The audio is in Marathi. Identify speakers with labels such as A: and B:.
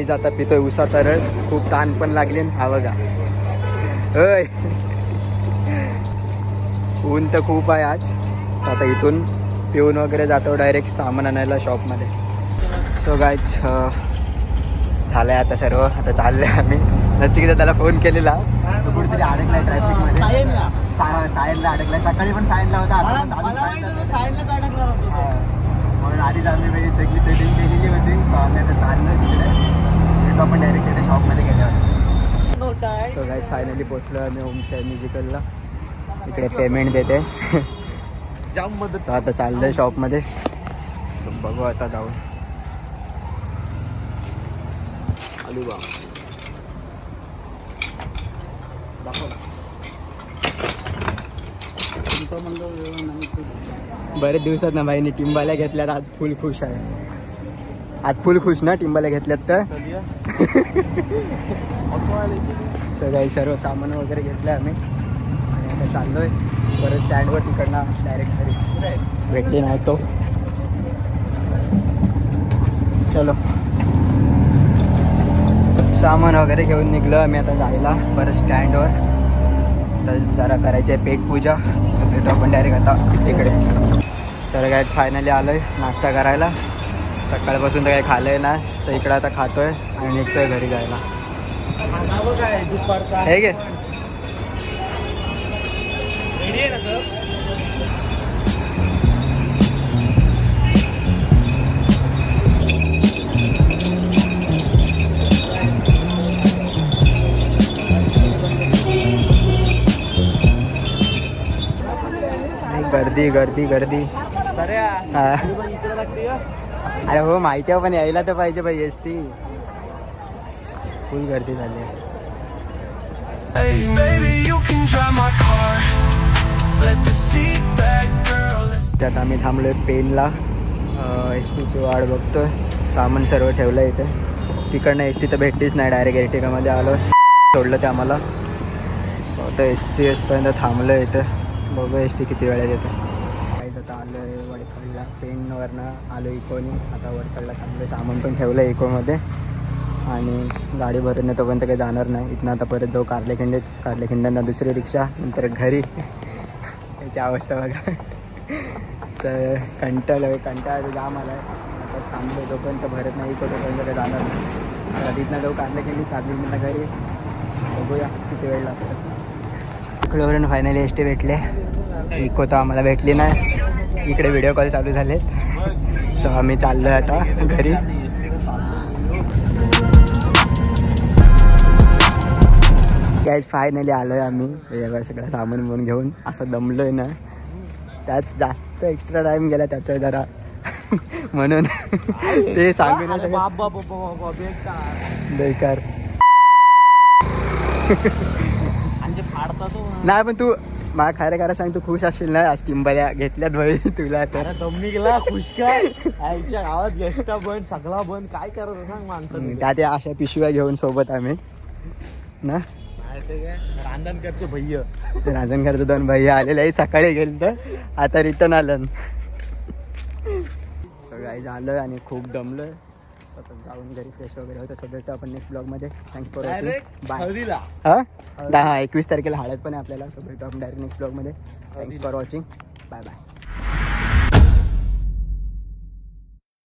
A: गाईज आता पितोय उसाचा रस. खूप ताण पण लागली. हा बघा होय, ऊन तर खूप आहे आज. आता इथून पिऊन वगैरे जातो डायरेक्ट सामान आणायला शॉपमध्ये. सो गाईज झालंय आता सर्व. आता चाललंय आम्ही. नचिकेता त्याला फोन केलेला, तो कुठेतरी अडकलाय ट्रॅफिकमध्ये. सायनला अडकलाय. सकाळी पण सायनला होता, सायनलाच अडकणार होतो. म्हणून आधीच आम्ही वेगळी सेटिंग केलेली होती. सो आम्ही आता चाललोय तिकडे. तो आपण डायरेक्ट तिथे शॉपमध्ये गेल्यावर. सो गाईज फायनली पोचलो आम्ही होमस्टे म्युझिकलला. इकडे पेमेंट देते जाम मदत. आता चाललंय शॉपमध्ये. बघू आता जाऊन. बरेच दिवसात ना बाईने टिंबाल्या घेतल्यात. आज फुल खुश आहे. आज फुल खुश ना टिंबाल्या घेतल्यात तर. सगळं सर्व सामान वगैरे घेतलं आम्ही आणि आता चाललोय परत स्टँडवर. तिकडनं डायरेक्ट घरी भेटली नाही तो. चलो सामान वगैरे घेऊन निघलो आम्ही आता जायला परत स्टँडवर. तर जरा करायची आहे पेटपूजा. सगळे आपण डायरेक्ट आता तिकडेच. तर काय फायनली आलो आहे नाश्ता करायला. सकाळपासून तर काही खाल्लं आहे ना. सो इकडं आता खातो आहे आणि निघतो आहे घरी जायला. हे घे गर्दी गर्दी गर्दी. अरे हो माहिती आहे पण यायला तर पाहिजे भाई. एस टी फुल गर्दी झाली आहे. त्यात आम्ही थांबलोय पेनला. एस टीची वाट बघतोय. सामान सर्व ठेवलं इथे. तिकडनं एस टी तर भेटलीच नाही. डायरेक्ट एर्टिगामध्ये आलो. सोडलं ते आम्हाला. आता एस टी पर्यंत थांबलं इथे. बघू एस टी किती वेळेत येते. काहीच आता आलो आहे वडखळला. पेनवरनं आलो इकोनी. आता वडखळला थांबलो. सामान पण ठेवलं आहे इकोमध्ये आणि गाडी भरून तोपर्यंत काही जाणार नाही. इथनं आता परत जाऊ कारलेखिंडीत. कारलेखिंड्यांना दुसरी रिक्षा, नंतर घरी. त्याची अवस्था बघा. तर कंटाळा जाम आला आहे. आता थांबलो तोपर्यंत भरत नाही. इको तोपर्यंत काही जाणार नाही. तर तिथनं जाऊ कारलेखिंडीत. कारलेखिंडीला घरी. बघूया किती वेळ लागतो. इकडे फायनली एस टी भेटले. इको तर आम्हाला भेटली नाही. इकडे व्हिडिओ कॉल चालू झालेत. सो आम्ही चाललो आहे आता घरी. काय फायनली आलो आहे आम्ही. वेगळं सगळं सामान म्हणून घेऊन. असं दमलो आहे ना. त्यात जास्त एक्स्ट्रा टाईम गेला त्याचं जरा म्हणून ते सांगू नाही बेकार. नाही पण तू मला खरं खरं सांग, तू खुश असशील ना आज टिंबाल्या घेतल्यात भाई तुला. तर
B: दमनी गेला खुश काय. आईच्या गावात गेस्टा बंद सगळा बंद. काय करत सांग माणसं.
A: त्यात अशा पिशव्या घेऊन सोबत आम्ही ना.
B: रांजणकरचे भैया.
A: रांजणकरचे 2 भैया आलेले आहे. सकाळी गेलं तर आता रिटर्न आलं. सगळं झालं आणि खूप दमलोय. जाऊन घरी फ्रेश वगैरे होतं. सगळं आपण नेक्स्ट ब्लॉगमध्ये. Thanks for watching. बाय. हा 21 तारखेला हळद पण आहे आपल्याला. सो भेटू आपण डायरेक्ट नेक्स्ट ब्लॉगमध्ये. Thanks for watching. Bye bye.